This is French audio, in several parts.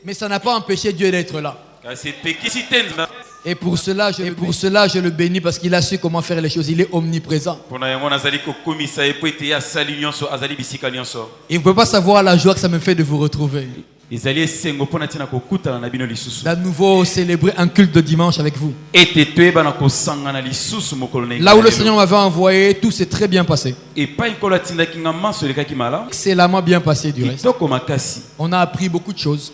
Mais ça n'a pas empêché Dieu d'être là. Et pour cela, je le bénis parce qu'il a su comment faire les choses. Il est omniprésent. Il ne peut pas savoir la joie que ça me fait de vous retrouver. D'à nouveau célébrer un culte de dimanche avec vous. Là où le Seigneur m'avait envoyé, tout s'est très bien passé. Excellemment bien passé du reste. On a appris beaucoup de choses.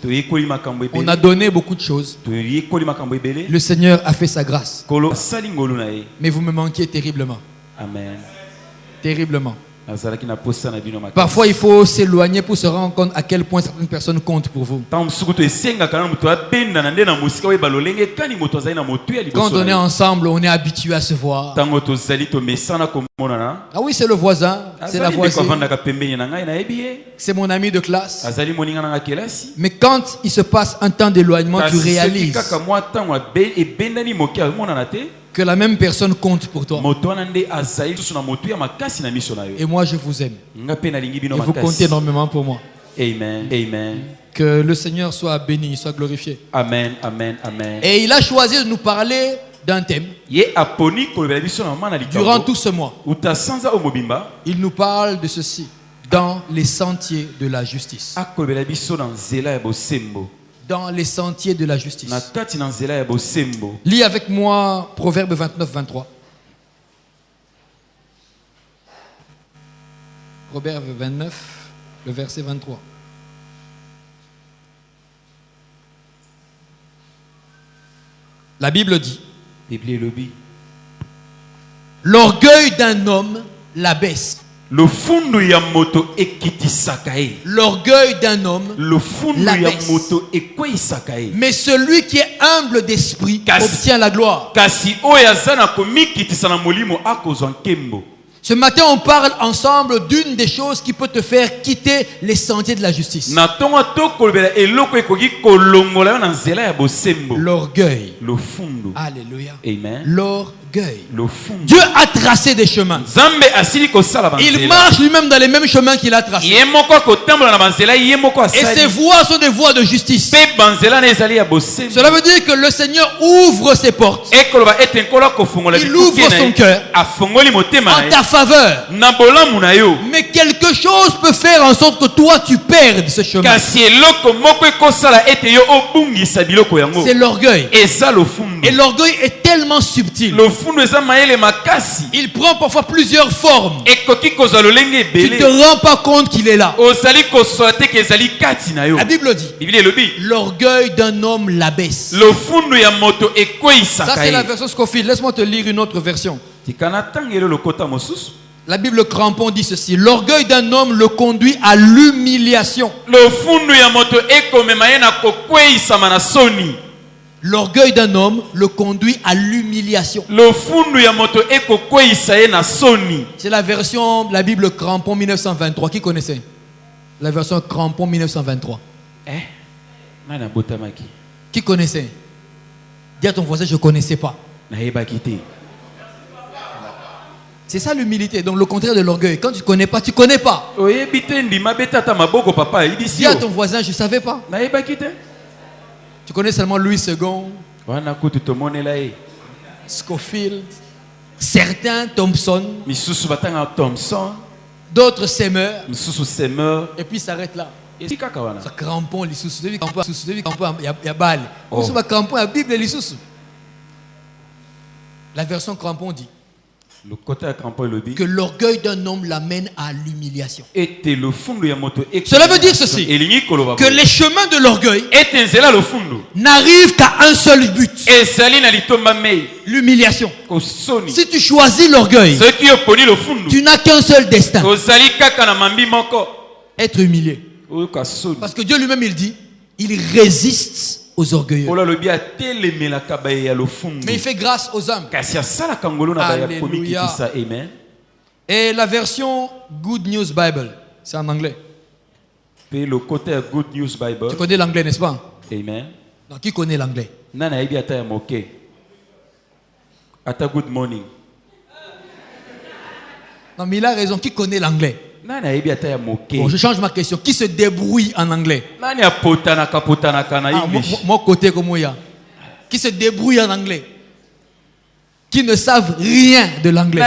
On a donné beaucoup de choses. Le Seigneur a fait sa grâce. Mais vous me manquiez terriblement. Amen. Terriblement. Parfois il faut s'éloigner pour se rendre compte à quel point certaines personnes comptent pour vous. Quand on est ensemble, on est habitué à se voir. Ah oui, c'est le voisin, c'est la voisine, c'est mon ami de classe. Mais quand il se passe un temps d'éloignement, tu réalises que la même personne compte pour toi. Et moi je vous aime. Et vous comptez énormément pour moi. Amen. Amen. Que le Seigneur soit béni, soit glorifié. Amen. Amen. Amen. Et il a choisi de nous parler d'un thème. Durant tout ce mois, il nous parle de ceci. Dans les sentiers de la justice. Dans les sentiers de la justice. Lis avec moi Proverbe 29-23. Proverbe 29, le verset 23. La Bible dit: l'orgueil d'un homme l'abaisse. L'orgueil d'un homme l'abaisse. Mais celui qui est humble d'esprit obtient la gloire. Ce matin, on parle ensemble d'une des choses qui peut te faire quitter les sentiers de la justice. L'orgueil. Alléluia. Amen. L'orgueil. Dieu a tracé des chemins. Il marche lui-même dans les mêmes chemins qu'il a tracés. Et ses voies sont des voies de justice. Cela veut dire que le Seigneur ouvre ses portes. Il ouvre son cœur en ta faveur. Mais quelque chose peut faire en sorte que toi tu perdes ce chemin. C'est l'orgueil. Et l'orgueil est tellement subtil. Il prend parfois plusieurs formes. Tu ne te rends pas compte qu'il est là. La Bible dit: l'orgueil d'un homme l'abaisse. Ça c'est la version Scofield. Laisse-moi te lire une autre version. La Bible Crampon dit ceci: l'orgueil d'un homme le conduit à l'humiliation. L'orgueil d'un homme le conduit à l'humiliation. C'est la version de la Bible Crampon 1923. Qui connaissait? La version Crampon 1923. Qui connaissait? Dis à ton voisin: je ne connaissais pas. C'est ça l'humilité. Donc le contraire de l'orgueil. Quand tu ne connais pas, tu ne connais pas. Dis à ton voisin: je ne savais pas. Tu connais seulement Louis II, Scofield, certains Thompson, d'autres Seymour, et puis s'arrête là. Ça crampon les sous, il y a balle. La Bible est les sous. La version crampon dit que l'orgueil d'un homme l'amène à l'humiliation. Cela veut dire ceci: que les chemins de l'orgueil n'arrivent qu'à un seul but, l'humiliation. Si tu choisis l'orgueil, tu n'as qu'un seul destin: être humilié. Parce que Dieu lui-même il dit, il résiste aux orgueilleux, mais il fait grâce aux hommes. Alléluia. Et la version Good News Bible, c'est en anglais. Tu connais l'anglais, n'est-ce pas? Amen. Donc, qui connaît l'anglais? Good morning. Non, mais il a raison. Qui connaît l'anglais? Bon, je change ma question. Qui se débrouille en anglais? Mon côté comme moi. Qui se débrouille en anglais? Qui ne savent rien de l'anglais.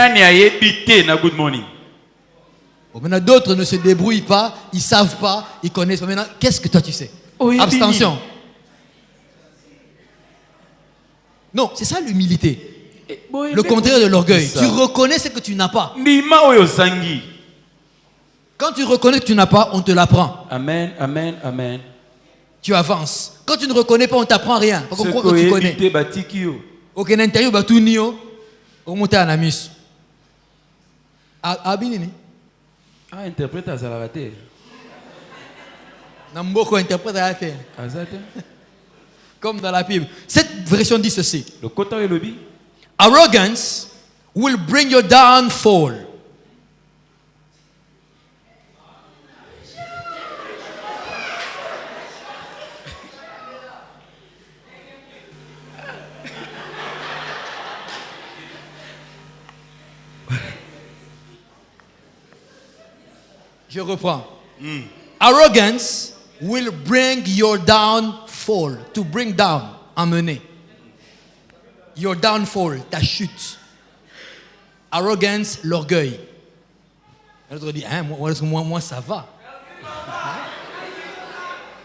Bon, maintenant d'autres ne se débrouillent pas, ils savent pas, ils connaissent pas. Maintenant, qu'est-ce que toi tu sais? Abstention. Non, c'est ça l'humilité. Le contraire de l'orgueil. Tu reconnais ce que tu n'as pas. Quand tu reconnais que tu n'as pas, on te l'apprend. Amen, amen, amen. Tu avances. Quand tu ne reconnais pas, on t'apprend rien. Parce qu'on croit que tu connais. Ok, n'interview batunio, on monte à Namus. Abinini. Ah, interprète à Zalavate. Namboko interprète à la terre. Comme dans la Bible. Cette version dit ceci. Le kota et le bi. Arrogance will bring your downfall. Je reprends. Arrogance will bring your downfall. To bring down, emmener. Your downfall, ta chute. Arrogance, l'orgueil. L'autre dit, hein, moi ça va.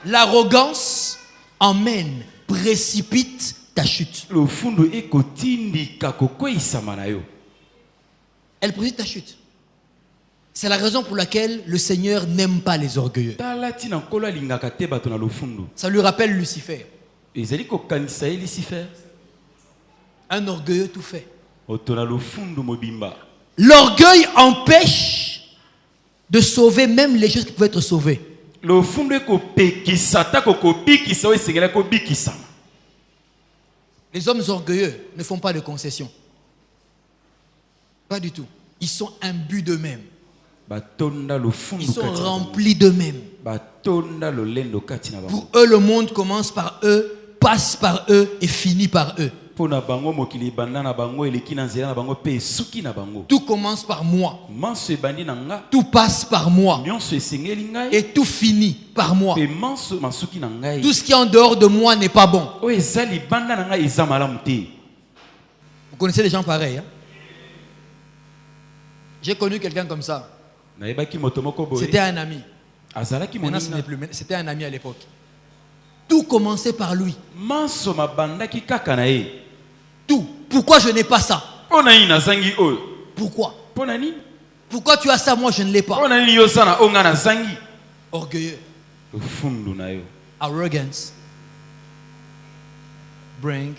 L'arrogance emmène, précipite ta chute. Elle précipite ta chute. C'est la raison pour laquelle le Seigneur n'aime pas les orgueilleux. Ça lui rappelle Lucifer. Un orgueilleux tout fait. L'orgueil empêche de sauver même les choses qui peuvent être sauvées. Les hommes orgueilleux ne font pas de concessions. Pas du tout. Ils sont imbus d'eux-mêmes. Ils sont remplis d'eux-mêmes. Pour eux, le monde commence par eux, passe par eux et finit par eux. Tout commence par moi. Tout passe par moi. Et tout finit par moi. Tout ce qui est en dehors de moi n'est pas bon. Vous connaissez des gens pareils, hein? J'ai connu quelqu'un comme ça. C'était un ami. Maintenant, ce n'est plus. C'était un ami à l'époque. Tout commençait par lui. Tout. Pourquoi je n'ai pas ça? Pourquoi? Pourquoi tu as ça, moi je ne l'ai pas? Orgueilleux. Arrogance bring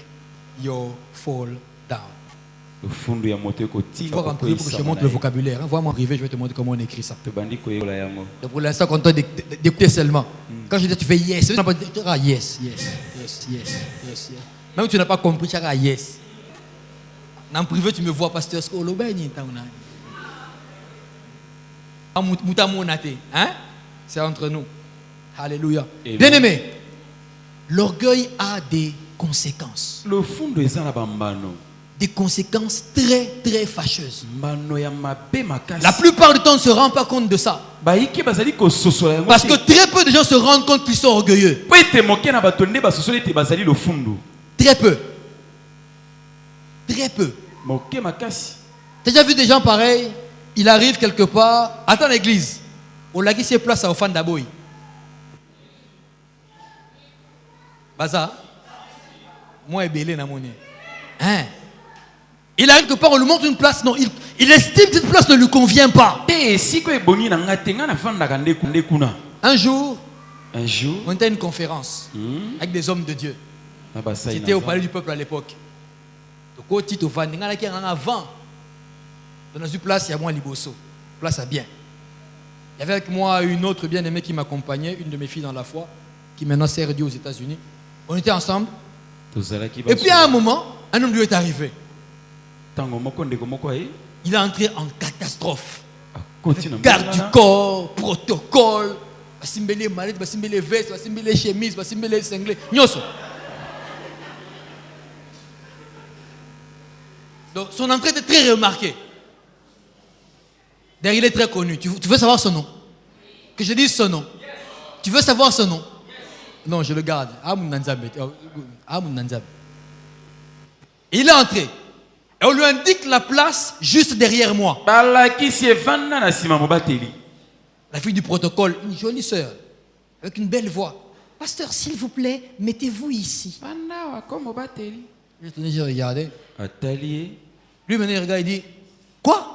your fall down. Il faut rentrer pour que je te montre le vocabulaire. Vois-moi arriver, je vais te montrer comment on écrit ça. Et pour l'instant, content d'écouter seulement. Quand je dis tu fais yes, tu diras yes, yes, yes, yes, yes. Même si tu n'as pas compris, tu diras yes. En privé, tu me vois, pasteur Skolo. C'est entre nous. Alléluia. Bien-aimé, l'orgueil a des conséquences. Des conséquences très très fâcheuses. La plupart du temps, on ne se rend pas compte de ça. Parce que très peu de gens se rendent compte qu'ils sont orgueilleux. Très peu. Très peu. Tu as déjà vu des gens pareils? Il arrive quelque part, attends l'église. On l'a dit, c'est place à Ofan Daboy. Baza, moi et Bélé n'a monnaie. Hein? Il arrive quelque part, on lui montre une place. Non, il estime que cette place ne lui convient pas. Un jour, on était à une conférence avec des hommes de Dieu. C'était au palais du peuple à l'époque. Dans une place, il y a moi Liboso. Place à bien. Il y avait avec moi une autre bien-aimée qui m'accompagnait, une de mes filles dans la foi, qui maintenant sert Dieu aux États-Unis. On était ensemble. Et puis à un moment, un homme de Dieu est arrivé. Il est entré en catastrophe. Garde du corps, protocole, basimbele malade, basimbele veste, basimbele chemise, basimbele cinglé. Nyoso. Donc son entrée était très remarquée. D'ailleurs, il est très connu. Tu veux savoir son nom? Que je dise son nom? Tu veux savoir son nom? Non, je le garde. Il est entré. Et on lui indique la place juste derrière moi. La fille du protocole, une jolie sœur, avec une belle voix. Pasteur, s'il vous plaît, mettez-vous ici. J'ai regardé. Lui, maintenant, il regarde et dit, quoi?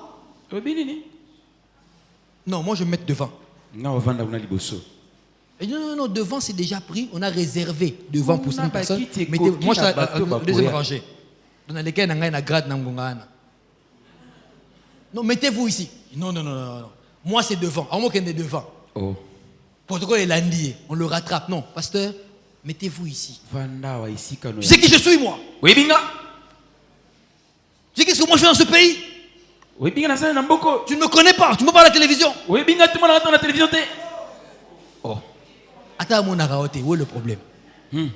Non, moi je vais me mettre devant. Et non, devant c'est déjà pris. On a réservé devant pour 5 personnes. Moi je suis à la deuxième rangée. Dans lesquelles on a une grade. Non, mettez-vous ici. Non. Moi c'est devant. À moi qu'on est devant. Oh. Protocole est lundi. On le rattrape. Non, pasteur, mettez-vous ici. Tu sais qui je suis, moi? Oui, binga. Tu sais qu'est-ce que moi je fais dans ce pays? Oui, binga, tu ne me connais pas. Tu me parles à la télévision. Oui, binga, tu me parles à la télévision. Oh. Attends, mon araoté, où est le problème? Non,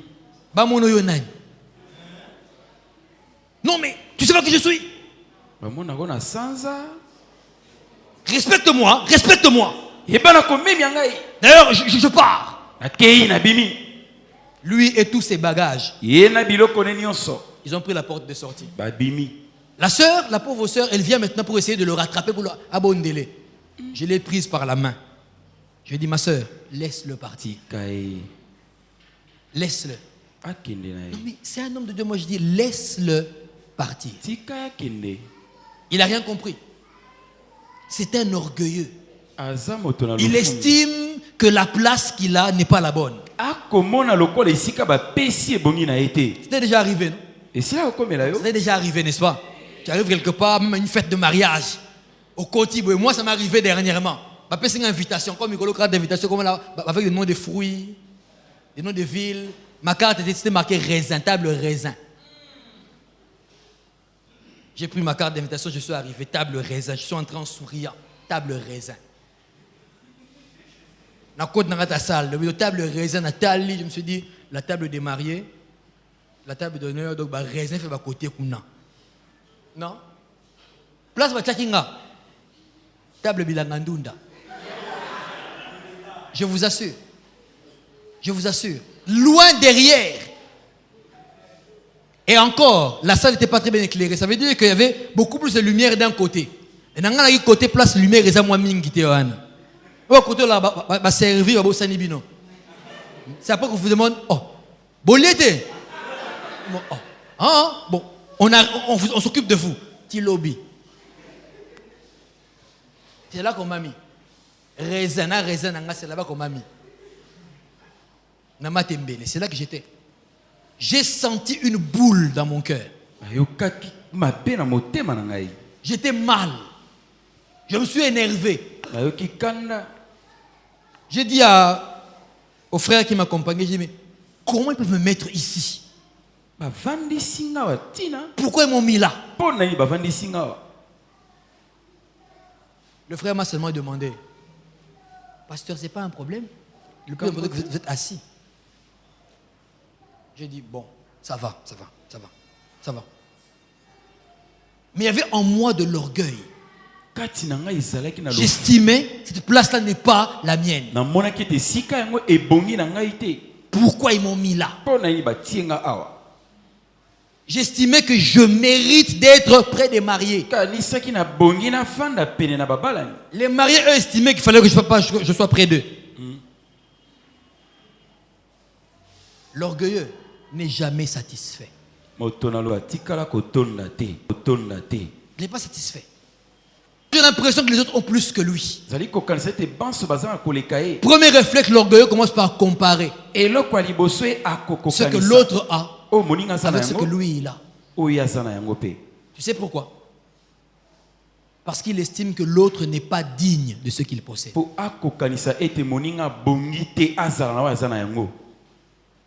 mais tu sais pas qui je suis? Respecte-moi, respecte-moi. D'ailleurs, je pars. Lui et tous ses bagages. Ils ont pris la porte de sortie. La sœur, la pauvre sœur, elle vient maintenant pour essayer de le rattraper, pour le abonder. Je l'ai prise par la main. Je lui ai dit, ma sœur, laisse-le partir. Laisse-le. Non, mais c'est un homme de Dieu. Moi, je dis, laisse-le partir. Il n'a rien compris. C'est un orgueilleux. Il estime que la place qu'il a n'est pas la bonne. C'était déjà arrivé, non? C'était déjà arrivé, n'est-ce pas? Tu arrives quelque part, même à une fête de mariage, au Côte-Ivoire. Moi, ça m'est arrivé dernièrement. C'est une invitation, comme une carte d'invitation, comme là, avec des noms de fruits, des noms de villes. Ma carte était marquée raisin, table raisin. J'ai pris ma carte d'invitation, je suis arrivé, table raisin. Je suis entré en souriant, table raisin. Dans la salle, le table raisin, je me suis dit, la table des mariés, la table d'honneur, donc raisin fait côté kuna. Non? Place Bachakinga, table bilangandunda. Je vous assure, loin derrière. Et encore, la salle n'était pas très bien éclairée. Ça veut dire qu'il y avait beaucoup plus de lumière d'un côté. Et dans le côté place lumière, ils ont moins mingi. Au côté là, va servir au Sanibino. C'est après qu'on vous demande, oh, bolete. Bon, on s'occupe de vous. Petit lobby. C'est là qu'on m'a mis. Raisin, c'est là-bas qu'on m'a mis. C'est là que j'étais. J'ai senti une boule dans mon cœur. J'étais mal. Je me suis énervé. J'ai dit au frère qui m'accompagnait, j'ai dit, mais comment ils peuvent me mettre ici? Pourquoi ils m'ont mis là? Le frère m'a seulement demandé, pasteur, c'est pas un problème? Le plus important, vous êtes assis. J'ai dit, bon, ça va. Mais il y avait en moi de l'orgueil. J'estimais que cette place-là n'est pas la mienne. Pourquoi ils m'ont mis là? J'estimais que je mérite d'être près des mariés. Les mariés, eux, estimaient qu'il fallait que je sois près d'eux. L'orgueilleux n'est jamais satisfait. Il n'est pas satisfait. J'ai l'impression que les autres ont plus que lui. Premier réflexe, l'orgueilleux commence par comparer ce que l'autre a avec ce que lui il a. Tu sais pourquoi? Parce qu'il estime que l'autre n'est pas digne de ce qu'il possède.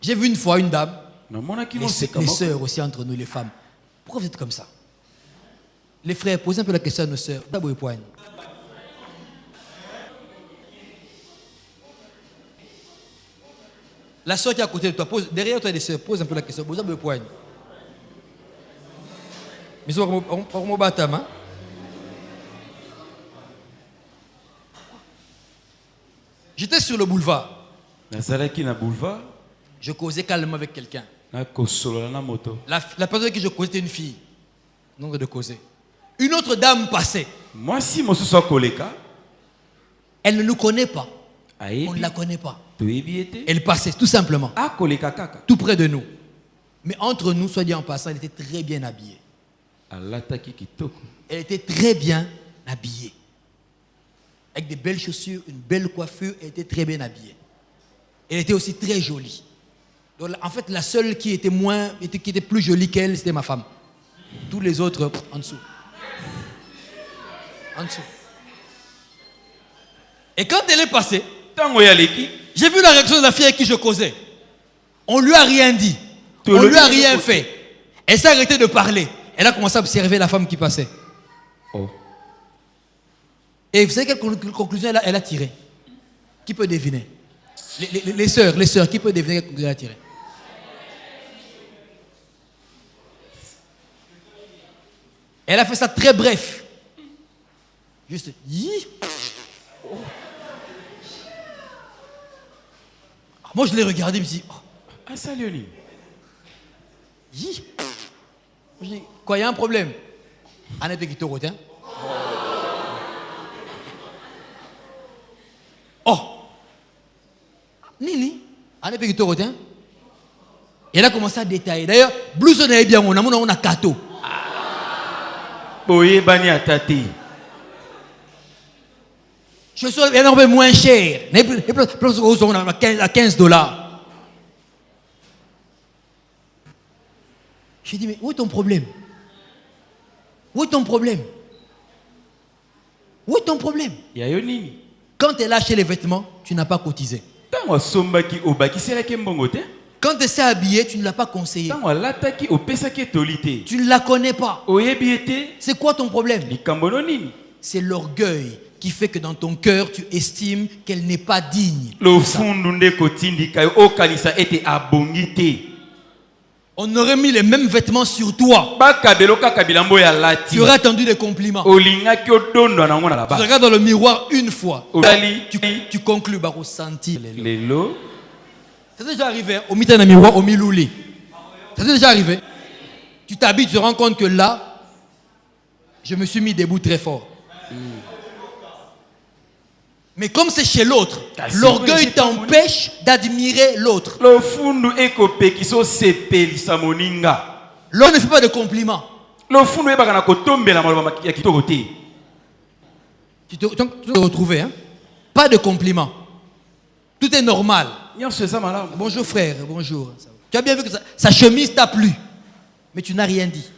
J'ai vu une fois une dame, les sœurs aussi entre nous, les femmes. Pourquoi vous êtes comme ça? Les frères, posez un peu la question à nos sœurs. D'abord, point. La sœur qui est à côté de toi, derrière toi, les sœurs, pose un peu la question. D'abord, point. Mais on va battre, hein? J'étais sur le boulevard. boulevard. Je causais calmement avec quelqu'un. La personne avec qui je causais était une fille. Donc de causer. Une autre dame passait. Moi si elle ne nous connaît pas. On ne la connaît pas. Elle passait tout simplement. Tout près de nous. Mais entre nous, soit dit en passant, elle était très bien habillée. Elle était très bien habillée. Avec des belles chaussures, une belle coiffure, elle était très bien habillée. Elle était aussi très jolie. Donc, en fait, la seule qui était plus jolie qu'elle, c'était ma femme. Tous les autres, en dessous. En dessous. Et quand elle est passée, j'ai vu la réaction de la fille avec qui je causais. On lui a rien dit. On lui a rien fait. Elle s'est arrêtée de parler. Elle a commencé à observer la femme qui passait. Oh. Et vous savez quelle conclusion elle a tirée? Qui peut deviner? Les sœurs, qui peut deviner quelle conclusion elle a tirée? Elle a fait ça très bref. Juste. Oh. Moi je l'ai regardé, je me suis dit, oh. Ça Léonie. Je dis, quoi, il y a un problème? On est petit au oh! Nini, on est petit au elle a commencé à détailler. D'ailleurs, blouson est bien, on a kato. Boye bani atati. Je suis énormément moins cher. À $15. J'ai dit, mais où est ton problème? Où est ton problème? Où est ton problème? Quand elle a acheté les vêtements, tu n'as pas cotisé. Quand elle s'est habillée, tu ne l'as pas conseillé. Tu ne la connais pas. C'est quoi ton problème? C'est l'orgueil qui fait que dans ton cœur, tu estimes qu'elle n'est pas digne. On aurait mis les mêmes vêtements sur toi. Tu aurais attendu des compliments. Tu regardes dans le miroir une fois. Tu conclus par ressentir les lots. C'est déjà arrivé au milieu d'un miroir, au milouli. C'est déjà arrivé. Tu t'habilles, tu te rends compte que là, je me suis mis debout très fort. Mais comme c'est chez l'autre, l'orgueil t'empêche d'admirer l'autre. L'homme ne fait pas de compliments. Tu te retrouves, hein? Pas de compliments. Tout est normal. Bonjour frère, bonjour. Tu as bien vu que sa chemise t'a plu, mais tu n'as rien dit.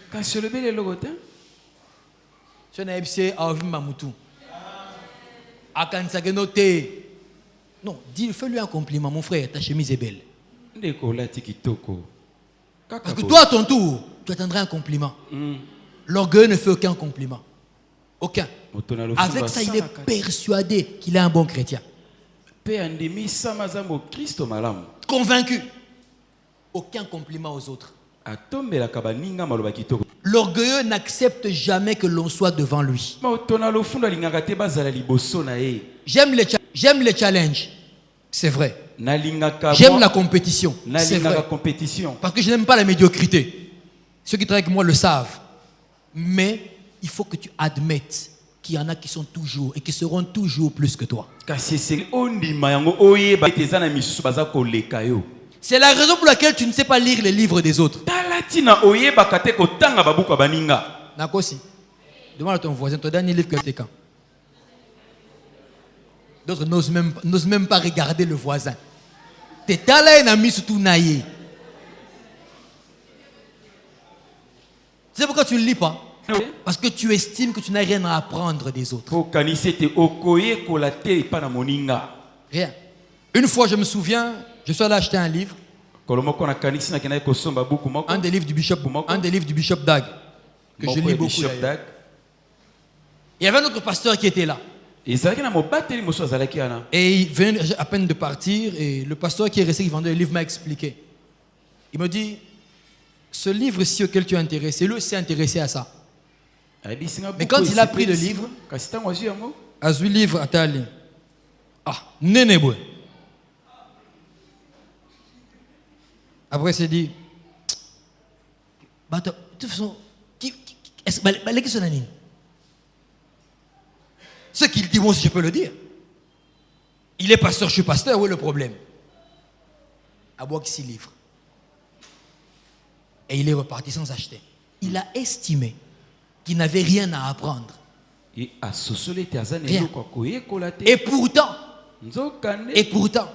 Non, fais-lui un compliment, mon frère, ta chemise est belle. Parce que toi, à ton tour, tu attendrais un compliment. L'orgueil ne fait aucun compliment. Aucun. Avec ça, il est persuadé qu'il est un bon chrétien. Convaincu. Aucun compliment aux autres. L'orgueilleux n'accepte jamais que l'on soit devant lui. J'aime les challenges. C'est vrai. J'aime la compétition. C'est vrai. Parce que je n'aime pas la médiocrité. Ceux qui travaillent avec moi le savent. Mais il faut que tu admettes qu'il y en a qui sont toujours et qui seront toujours plus que toi. C'est la raison pour laquelle tu ne sais pas lire les livres des autres. Nakosi, demande à ton voisin, ton dernier livre que c'était quand? D'autres n'osent même pas regarder le voisin. T'es talé na mis surtout naïe. C'est pourquoi tu ne lis pas? Parce que tu estimes que tu n'as rien à apprendre des autres. Rien. Une fois, je me souviens, je suis allé acheter un livre. Un des livres du Bishop Dag. Que je lis beaucoup. Il y avait un autre pasteur qui était là. Et il venait à peine de partir. Et le pasteur qui est resté, qui vendait le livre, m'a expliqué. Il me dit, ce livre-ci auquel tu es intéressé, lui s'est intéressé à ça. Mais quand il a pris le livre, Azui livre à Tali, Après, c'est dit, de toute façon, ce qu'il dit, moi aussi je peux le dire. Il est pasteur, je suis pasteur, où est le problème? À boire qui s'y livre. Et il est reparti sans acheter. Il a estimé qu'il n'avait rien à apprendre. Rien. Et pourtant,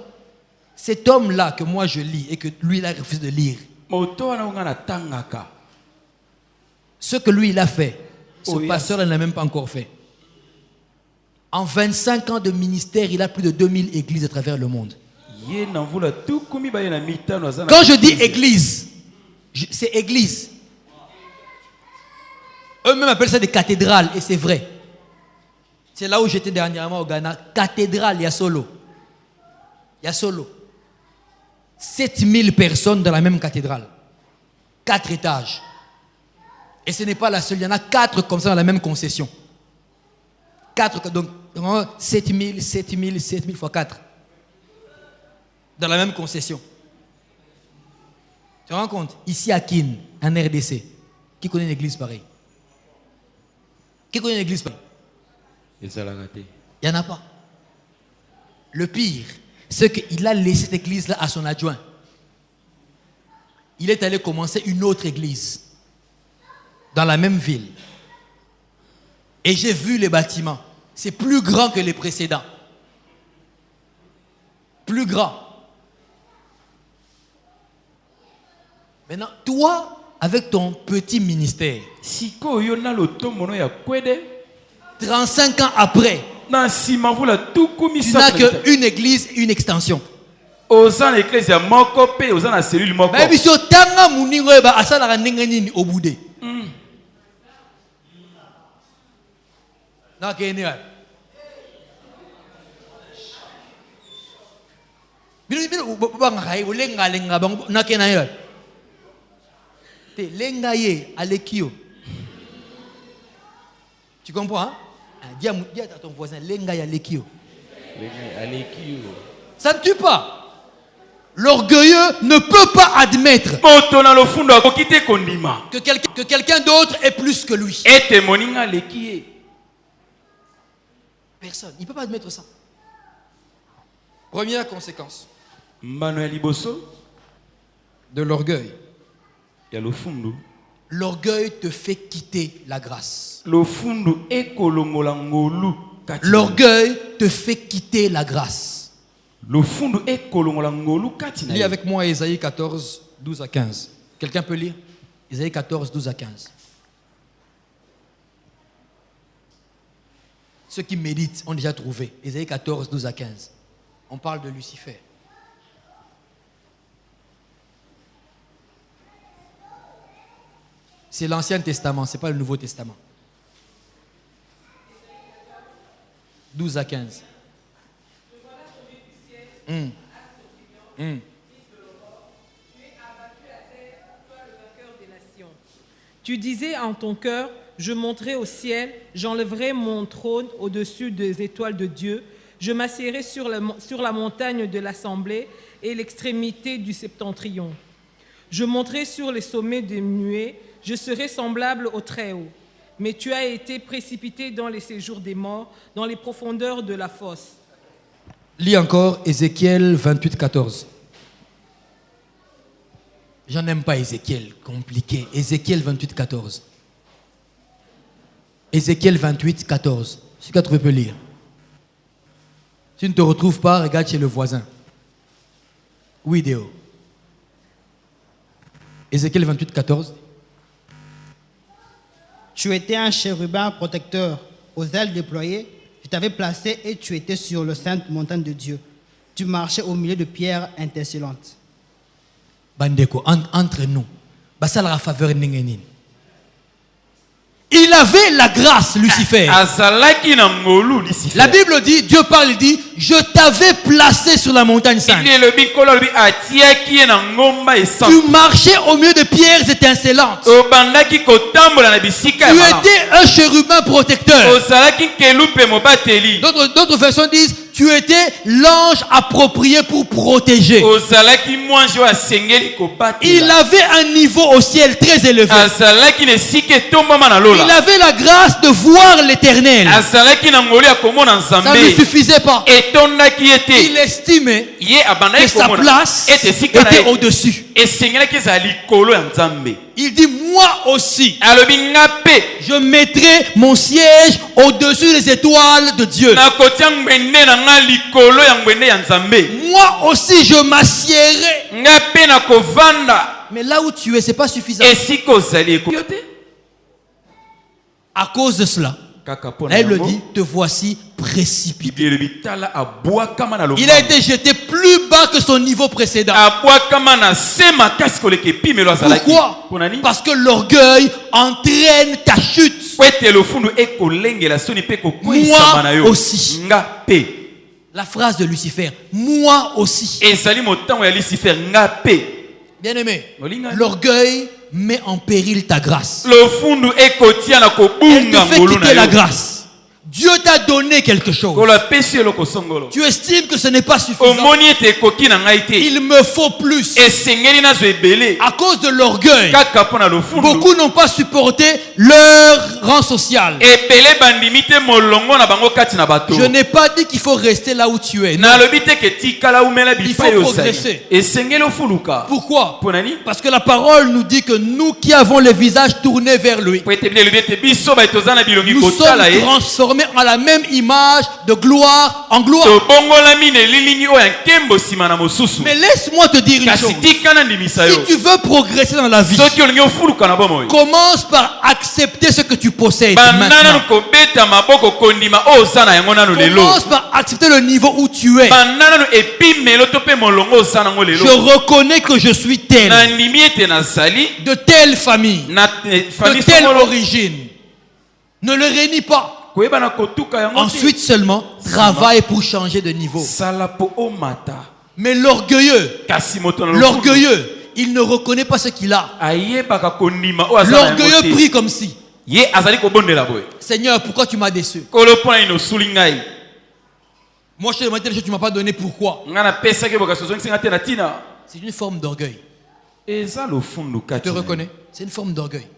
cet homme-là que moi je lis et que lui il a refusé de lire, ce que lui il a fait, ce pasteur il n'a même pas encore fait. En 25 ans de ministère, il a plus de 2000 églises à travers le monde. Quand je dis église, c'est église. Eux-mêmes appellent ça des cathédrales et c'est vrai. C'est là où j'étais dernièrement au Ghana. Cathédrale, il y a solo. 7000 personnes dans la même cathédrale. 4 étages. Et ce n'est pas la seule. Il y en a 4 comme ça dans la même concession. 4, donc 7000 fois 4. Dans la même concession. Tu te rends compte? Ici à Kin, en RDC, qui connaît une église pareille? Qui connaît une église pareille? Il n'y en a pas. Le pire, c'est qu'il a laissé cette église-là à son adjoint. Il est allé commencer une autre église dans la même ville. Et j'ai vu les bâtiments. C'est plus grand que les précédents. Plus grand. Maintenant, toi, avec ton petit ministère, 35 ans après, tu n'as qu'une église, une extension. Tu comprends, hein? Dis à ton voisin, ça ne tue pas. L'orgueilleux ne peut pas admettre que quelqu'un d'autre est plus que lui. Personne. Il ne peut pas admettre ça. Première conséquence de l'orgueil. L'orgueil te fait quitter la grâce. L'orgueil te fait quitter la grâce. Lis avec moi Ésaïe 14, 12 à 15. Quelqu'un peut lire? Ésaïe 14, 12 à 15. Ceux qui méditent ont déjà trouvé. Ésaïe 14, 12 à 15. On parle de Lucifer. C'est l'Ancien Testament, ce n'est pas le Nouveau Testament. 12 à 15. Tu disais en ton cœur, je monterai au ciel, j'enlèverai mon trône au-dessus des étoiles de Dieu, je m'assiérai sur la montagne de l'assemblée et l'extrémité du septentrion. Je monterai sur les sommets des nuées, je serai semblable au Très-Haut. Mais tu as été précipité dans les séjours des morts, dans les profondeurs de la fosse. Lis encore Ézéchiel 28, 14. J'en n'aime pas Ézéchiel, compliqué. Ézéchiel 28, 14. Ézéchiel 28, 14. Si tu peux lire. Si tu ne te retrouves pas, regarde chez le voisin. Vidéo. Ézéchiel 28, 14. Tu étais un chérubin protecteur, aux ailes déployées. Je t'avais placé et tu étais sur le sainte montagne de Dieu. Tu marchais au milieu de pierres intercellentes. Bandeko, entre nous, la faveur n'engenin. Il avait la grâce, Lucifer. La Bible dit, Dieu parle, il dit, je t'avais placé sur la montagne sainte. Tu marchais au milieu de pierres étincelantes. Tu étais un chérubin protecteur. D'autres versions disent, Tu étais l'ange approprié pour protéger. Il avait un niveau au ciel très élevé. Il avait la grâce de voir l'Éternel. Ça ne lui suffisait pas. Il estimait que sa place était au-dessus. Il dit, moi aussi, je mettrai mon siège au-dessus des étoiles de Dieu. Moi aussi, je m'assiérai. Mais là où tu es, ce n'est pas suffisant. À cause de cela, elle le dit, te voici précipité. Il a été jeté plus bas que son niveau précédent. Pourquoi? Parce que l'orgueil entraîne ta chute. Moi aussi. La phrase de Lucifer, moi aussi. Bien aimé, l'orgueil met en péril ta grâce. Elle te fait quitter la grâce. Dieu t'a donné quelque chose. Tu estimes que ce n'est pas suffisant. Il me faut plus. À cause de l'orgueil, beaucoup n'ont pas supporté leur rang social. Je n'ai pas dit qu'il faut rester là où tu es. Non. Il faut progresser. Pourquoi? Parce que la parole nous dit que nous qui avons les visages tournés vers lui, nous sommes transformés à la même image de gloire en gloire. Mais laisse-moi te dire une chose. Si tu veux progresser dans la vie, commence par accepter ce que tu possèdes maintenant. Commence par accepter le niveau où tu es. Je reconnais que je suis tel, de telle famille, de telle origine. Ne le réunis pas. Ensuite seulement, travaille pour changer de niveau. Mais l'orgueilleux, il ne reconnaît pas ce qu'il a. L'orgueilleux prie comme si, Seigneur, pourquoi tu m'as déçu? Moi, je te demande quelque chose, tu ne m'as pas donné, pourquoi? C'est une forme d'orgueil. Tu te reconnais? C'est une forme d'orgueil.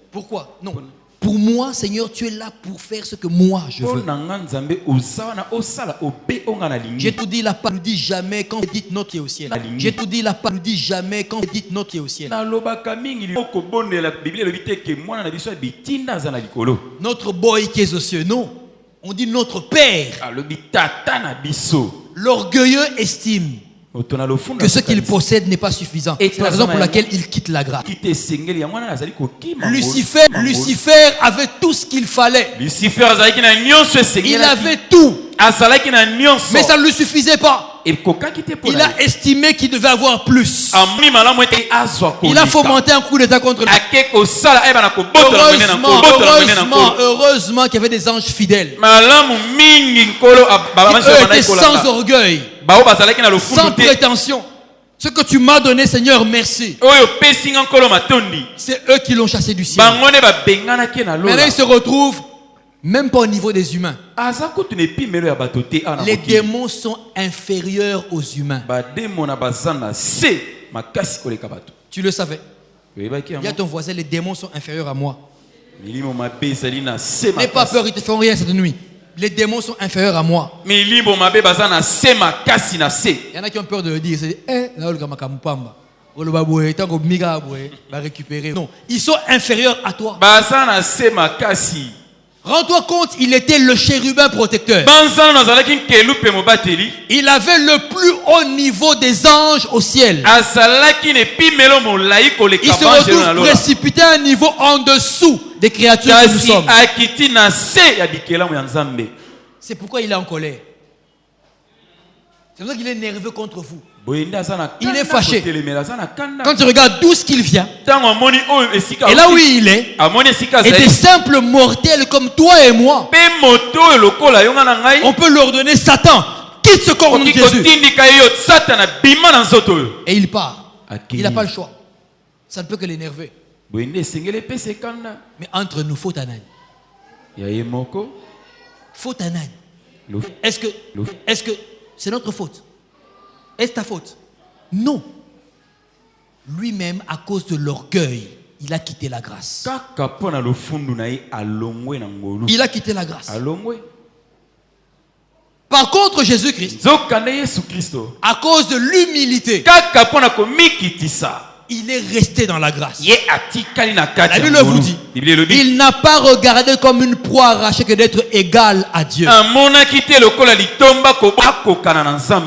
Pourquoi? Non. Pour moi, Seigneur, tu es là pour faire ce que moi je veux. J'ai tout dit, la parole nous dit jamais quand vous dites notre qui est au ciel. J'ai tout dit, la parole nous dit jamais quand vous dites notre qui est au ciel. Notre boy qui est aux cieux, non. On dit notre Père. L'orgueilleux estime que ce qu'il possède n'est pas suffisant. C'est la raison pour laquelle il quitte la grâce. Lucifer avait tout ce qu'il fallait. Il avait tout. Mais ça ne lui suffisait pas. Il a estimé qu'il devait avoir plus. Il a fomenté un coup d'état contre lui. Heureusement qu'il y avait des anges fidèles. Ils étaient sans orgueil, sans prétention. Ce que tu m'as donné, Seigneur, merci. C'est eux qui l'ont chassé du ciel. Maintenant, ils se retrouvent même pas au niveau des humains. Les démons sont inférieurs aux humains. Tu le savais? Il y a ton voisin, les démons sont inférieurs à moi. N'aie pas peur, ils te feront rien cette nuit. Les démons sont inférieurs à moi. Il y en a qui ont peur de le dire. Non, ils sont inférieurs à toi. Rends-toi compte, il était le chérubin protecteur. Il avait le plus haut niveau des anges au ciel. Il se retrouve précipité à un niveau en dessous des créatures que nous sommes. C'est pourquoi il est en colère. C'est pour ça qu'il est nerveux contre vous. Il est fâché. Quand tu regardes d'où ce qu'il vient, et là où il est, et des simples mortels comme toi et moi, on peut leur donner Satan, quitte ce corps de Jésus. Et il part. Il n'a pas le choix. Ça ne peut que l'énerver. Mais entre nous, faut un âne. Faut un âne. Est-ce que c'est notre faute? Est-ce ta faute? Non. Lui-même, à cause de l'orgueil, il a quitté la grâce. Il a quitté la grâce. Par contre, Jésus-Christ, à cause de l'humilité, il est resté dans la grâce. La Bible vous dit, il n'a pas regardé comme une proie arrachée que d'être égal à Dieu.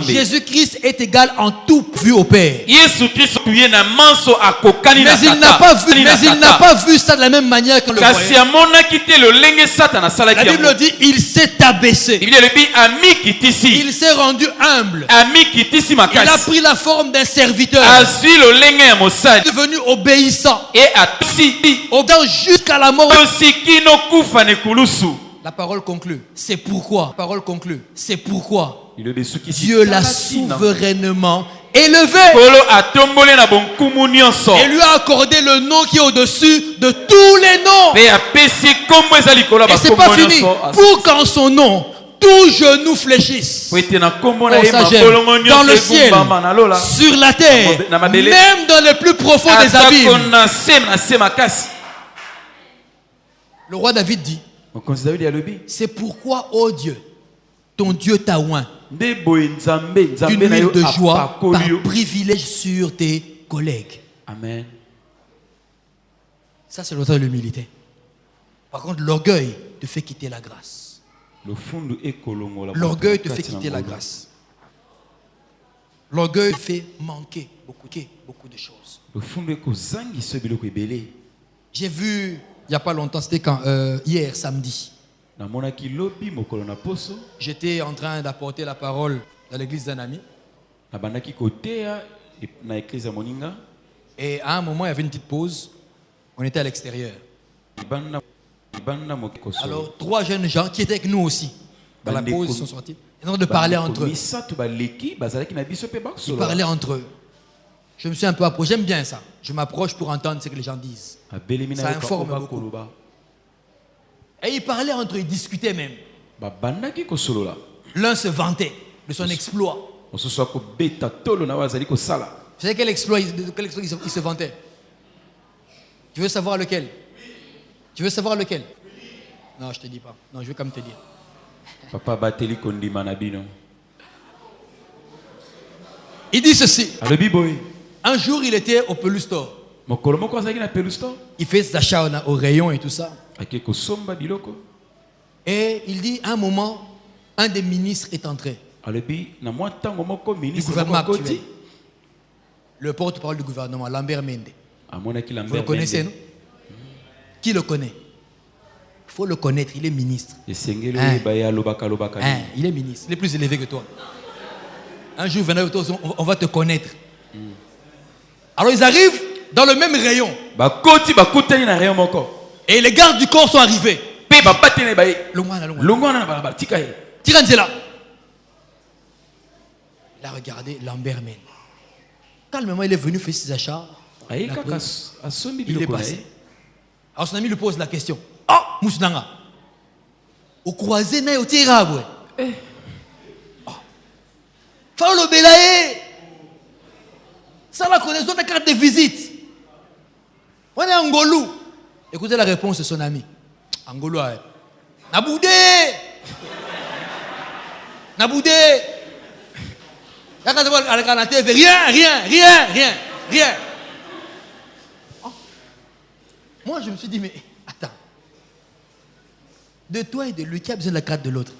Jésus-Christ est égal en tout vu au Père. Mais il n'a pas vu ça de la même manière que le Père. La Bible dit, il s'est abaissé. Il s'est rendu humble. Il a pris la forme d'un serviteur. Il est devenu obéissant. Jusqu'à la mort. La parole conclut. C'est pourquoi. Dieu l'a souverainement élevé. Et lui a accordé le nom qui est au-dessus de tous les noms. Et c'est pas fini. Pour qu'en son nom, tout genou fléchisse. Dans le ciel, sur la terre, même dans le plus profond des abîmes. Le roi David dit, c'est pourquoi, ô Dieu, ton Dieu t'a oint d'une huile de joie par privilège sur tes collègues. Amen. Ça, c'est l'auteur de l'humilité. Par contre, l'orgueil te fait quitter la grâce. L'orgueil te fait quitter la grâce. L'orgueil fait manquer beaucoup de choses. J'ai vu, il n'y a pas longtemps, c'était quand hier, samedi. J'étais en train d'apporter la parole dans l'église d'un ami. Et à un moment, il y avait une petite pause. On était à l'extérieur. Alors, 3 jeunes gens qui étaient avec nous aussi, dans la pause, ils sont sortis. Ils ont de parler entre eux. Ils parlaient entre eux. Je me suis un peu approché. J'aime bien ça. Je m'approche pour entendre ce que les gens disent. Ça informe beaucoup. Et ils parlaient entre eux, ils discutaient même. L'un se vantait de son exploit. Vous savez quel exploit il se vantait? Tu veux savoir lequel? Non, je te dis pas. Non, je veux quand même te dire. Il dit ceci. Un jour, il était au Pelus Store. Il fait ses achats au rayon et tout ça. Et il dit, à un moment, un des ministres est entré. Du gouvernement actuel. Le porte-parole du gouvernement, Lambert Mende. Vous le connaissez, non? Qui le connaît? Il faut le connaître, il est ministre. Il est ministre, il est plus élevé que toi. Un jour, on va te connaître. Alors ils arrivent dans le même rayon. Et les gardes du corps sont arrivés. Tiranzela. Il a regardé Lambert Men. Calmement, il est venu faire ses achats. Il est passé. Alors son ami lui pose la question. Oh, Mousnanga. Au croisé, na au tirabwe. Falo Belaye. Ça la connaissance de carte de visite. On est en Angolou. Écoutez la réponse de son ami. Angolou. Naboudé. Rien. Moi, je me suis dit, mais attends. De toi et de lui, qui a besoin de la carte de l'autre?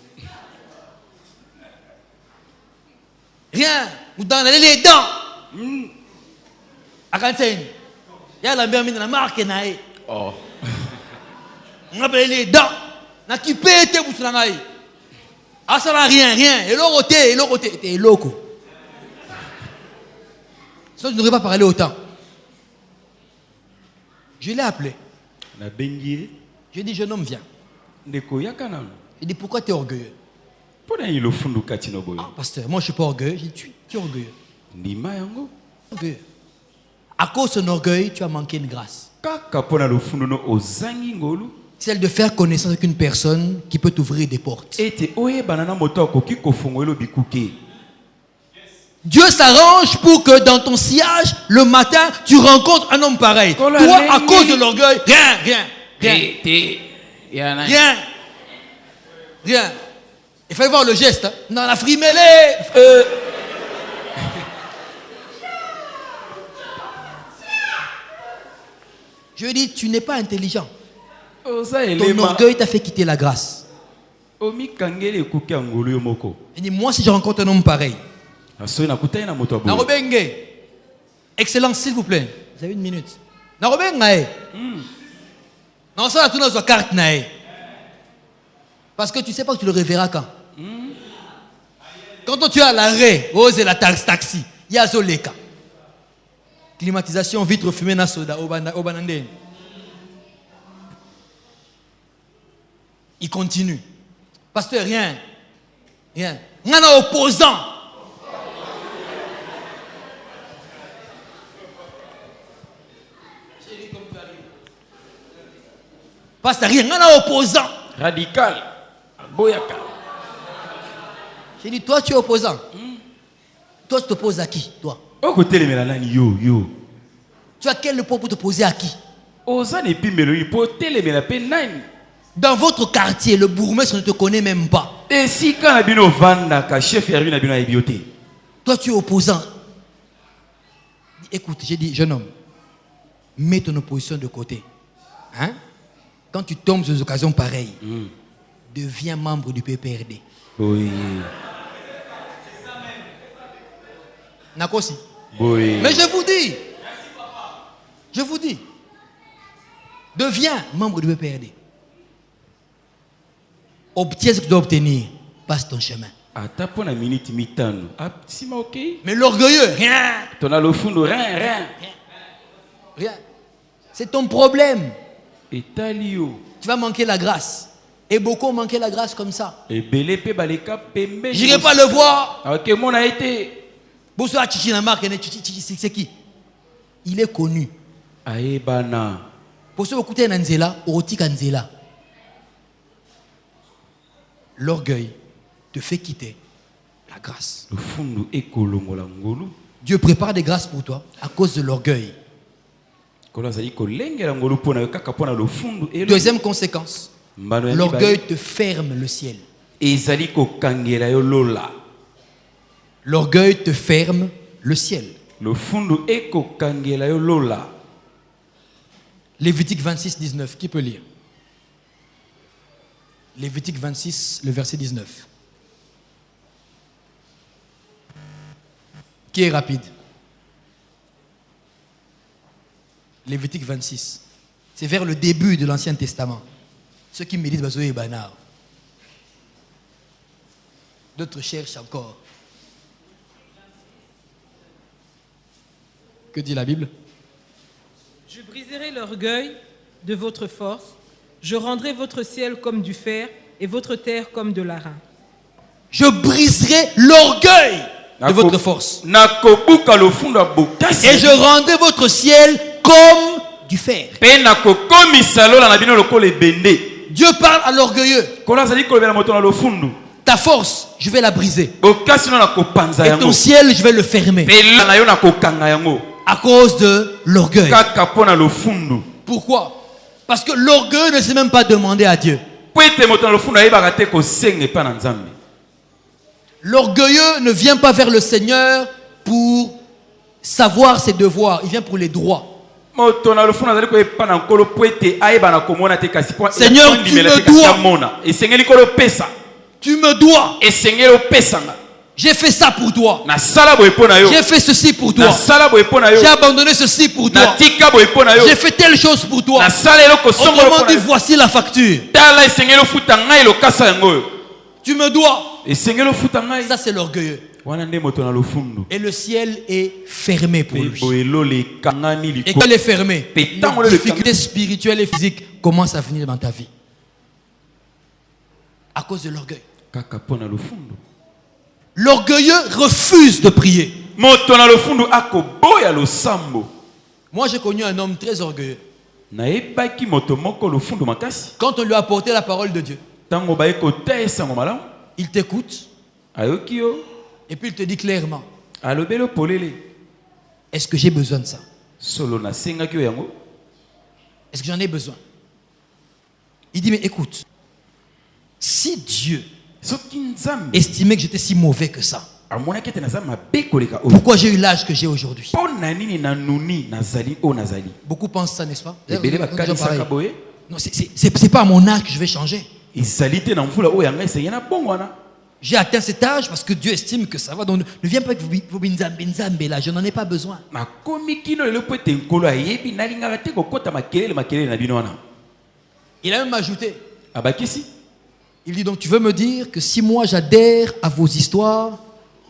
Rien. Vous dans les dents. À quand il y a la mère dans la marque. On appelle les dents. Na qui pète vous sur la maille. Ah, ça n'a rien. Et l'autre, t'es loco. Ça, je n'aurais pas parlé autant. Je l'ai appelé. Je dit, jeune homme, viens. Il dit, pourquoi tu es orgueilleux? Ah, pasteur, moi je ne suis pas orgueilleux. J'ai dit, tu es orgueilleux. À cause de son orgueil, tu as manqué une grâce. Celle de faire connaissance avec une personne qui peut t'ouvrir des portes. Dieu s'arrange pour que dans ton sillage, le matin, tu rencontres un homme pareil. Toi, à cause de l'orgueil, rien. Il fallait voir le geste. Hein. Dans la frimélée. Je dis, tu n'es pas intelligent. Ton orgueil t'a fait quitter la grâce. Je dis, moi, si je rencontre un homme pareil, Narobenge, excellence, s'il vous plaît. Vous avez une minute. Narobenge, non, ça, tu n'as pas carte. Parce que tu ne sais pas que tu le reverras quand. Quand tu es à l'arrêt, ose la taxi, il y a Zoleka. Climatisation, vitre fumée, na soda, obanande. Il continue. Pasteur, rien. On a opposant. Pasteur, rien. On a opposant. Radical. Boyaka. J'ai dit, toi, tu es opposant. Toi, tu t'opposes à qui, toi? Tu as quel point pour t'opposer à qui? Dans votre quartier, le bourgmestre ne te connaît même pas. Et si quand abino vanda, chef Yervin abino ebioté. Toi, tu es opposant. Écoute, j'ai dit, jeune homme, mets ton opposition de côté. Hein? Quand tu tombes sur des occasions pareilles, deviens membre du PPRD. Oui. Nakosi. Oui. Mais je vous dis, deviens membre du PPRD. Obtiens ce que tu dois obtenir, passe ton chemin. Mais l'orgueilleux, rien. Rien. C'est ton problème. Tu vas manquer la grâce. Et beaucoup ont manqué la grâce comme ça. J'irai pas le voir. C'est qui? Il est connu. Pour ceux qui écoutent Nanzela, Otika Nzela. L'orgueil te fait quitter la grâce. Dieu prépare des grâces pour toi à cause de l'orgueil. Deuxième conséquence, l'orgueil te ferme le ciel. L'orgueil te ferme le ciel. Lévitique 26, 19, qui peut lire? Lévitique 26, le verset 19. Qui est rapide? Lévitique 26. C'est vers le début de l'Ancien Testament. Ceux qui méditent Bazoé et Banar. D'autres cherchent encore. Que dit la Bible? Je briserai l'orgueil de votre force. Je rendrai votre ciel comme du fer et votre terre comme de l'airain. Je briserai l'orgueil de votre force. Et je rendrai votre ciel comme du fer. Dieu parle à l'orgueilleux. Ta force, je vais la briser. Et ton ciel, je vais le fermer. À cause de l'orgueil. Pourquoi? Parce que l'orgueil ne s'est même pas demandé à Dieu. L'orgueilleux ne vient pas vers le Seigneur pour savoir ses devoirs. Il vient pour les droits. Seigneur, tu me dois. J'ai fait ça pour toi. J'ai fait ceci pour toi. J'ai abandonné ceci pour toi. J'ai fait telle chose pour toi. Autrement dit, voici la facture. Tu me dois. Ça, c'est l'orgueilleux. Et le ciel est fermé pour lui. Et quand il est fermé, les difficultés spirituelles et physiques commencent à venir dans ta vie. À cause de l'orgueil. L'orgueilleux refuse de prier. Moi, j'ai connu un homme très orgueilleux. Quand on lui a apporté la parole de Dieu, il t'écoute. Et puis il te dit clairement, est-ce que j'ai besoin de ça? Est-ce que j'en ai besoin? Il dit, mais écoute, si Dieu estimait que j'étais si mauvais que ça, pourquoi j'ai eu l'âge que j'ai aujourd'hui? Beaucoup pensent ça, n'est-ce pas? Non, c'est pas à mon âge que je vais changer. J'ai atteint cet âge parce que Dieu estime que ça va. Donc ne viens pas avec vos binzambe là, je n'en ai pas besoin. Il a même ajouté. Il dit donc, tu veux me dire que si moi j'adhère à vos histoires,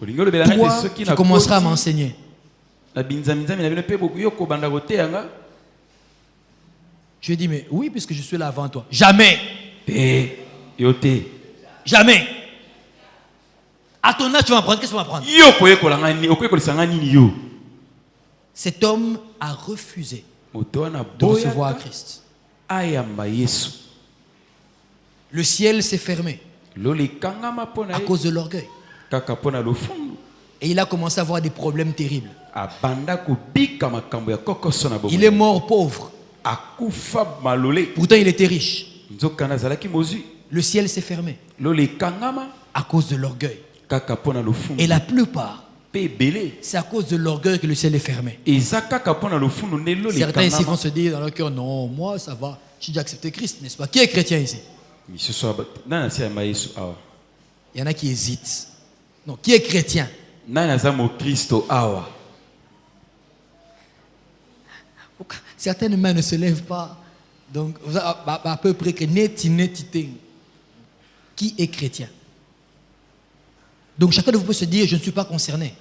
toi, tu commenceras à m'enseigner. Je lui ai dit, mais oui, puisque je suis là avant toi. Jamais. Jamais. À ton âge, tu vas m'apprendre. Qu'est-ce que tu vas m'apprendre? Cet homme a refusé de recevoir Christ. Le ciel s'est fermé à cause de l'orgueil. Et il a commencé à avoir des problèmes terribles. Il est mort pauvre. Pourtant, il était riche. Le ciel s'est fermé à cause de l'orgueil. Et la plupart, c'est à cause de l'orgueil que le ciel est fermé. Certains ici vont se dire dans leur cœur, non, moi ça va, j'ai déjà accepté Christ, n'est-ce pas? Qui est chrétien ici? Il y en a qui hésitent. Non, qui est chrétien? Certaines mains ne se lèvent pas. Donc, à peu près que qui est chrétien? Donc chacun de vous peut se dire, je ne suis pas concerné.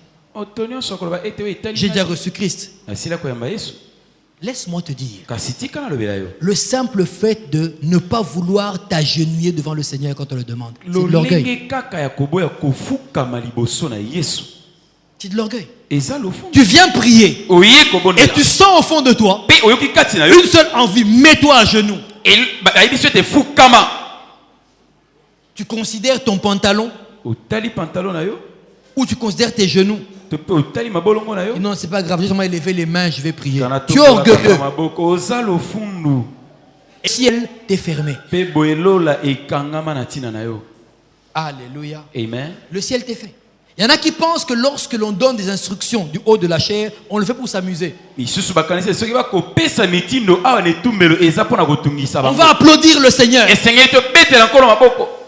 J'ai déjà reçu Christ. Laisse-moi te dire, le simple fait de ne pas vouloir t'agenouiller devant le Seigneur quand on le demande, c'est de l'orgueil. C'est de l'orgueil. Tu viens prier et tu sens au fond de toi une seule envie, mets-toi à genoux. Tu considères ton pantalon ou tu considères tes genoux. Non, c'est pas grave, j'ai seulement élevé les mains, je vais prier. Tu es orgueilleux. Et si elle t'est fermée. Alléluia. Amen. Le ciel t'est fait. Il y en a qui pensent que lorsque l'on donne des instructions du haut de la chair, on le fait pour s'amuser. On va applaudir le Seigneur.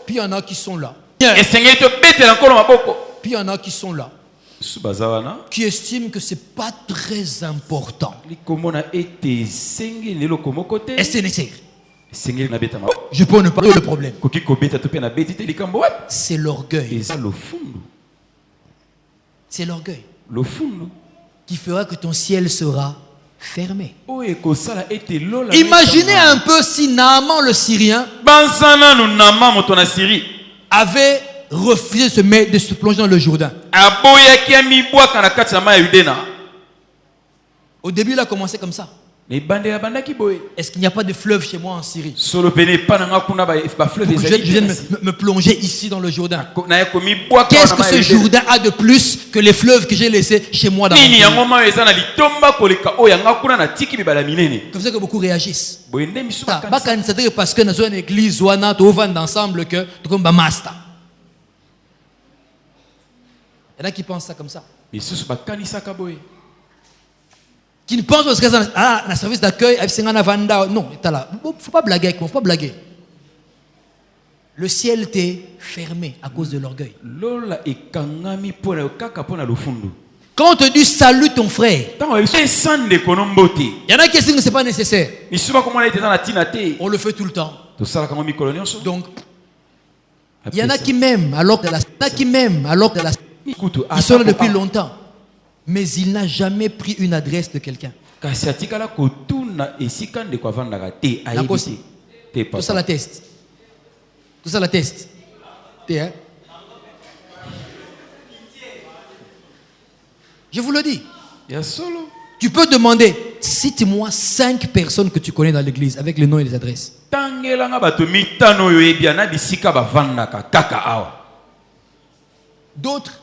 Puis il y en a qui sont là. Puis il y en a qui sont là, qui estiment que ce n'est pas très important. Et c'est nécessaire. Je peux ne pas le problème. C'est l'orgueil. C'est l'orgueil qui fera que ton ciel sera fermé. Imaginez un peu si Naaman le Syrien avait refusé de se plonger dans le Jourdain. Au début, il a commencé comme ça. Est-ce qu'il n'y a pas de fleuve chez moi en Syrie? Je viens me plonger ici dans le Jourdain. Qu'est-ce que ce Jourdain a de plus que les fleuves que j'ai laissés chez moi dans mon pays? Comme ça que beaucoup réagissent. Parce que dans une église, on vend ensemble que tout comme master. Il y en a qui pensent ça comme ça. Qui ne pensent pas que le service d'accueil, non, il ne faut pas blaguer avec moi, il ne faut pas blaguer. Le ciel t'est fermé à cause de l'orgueil. Quand on te dit salue ton frère, il y en a qui estiment que ce n'est pas nécessaire. On le fait tout le temps. Donc, il y en a qui m'aiment alors que ils sont là depuis longtemps. Mais il n'a jamais pris une adresse de quelqu'un. Tout ça l'atteste. Tout ça l'atteste. Je vous le dis. Tu peux demander, cite-moi 5 personnes que tu connais dans l'église avec les noms et les adresses. D'autres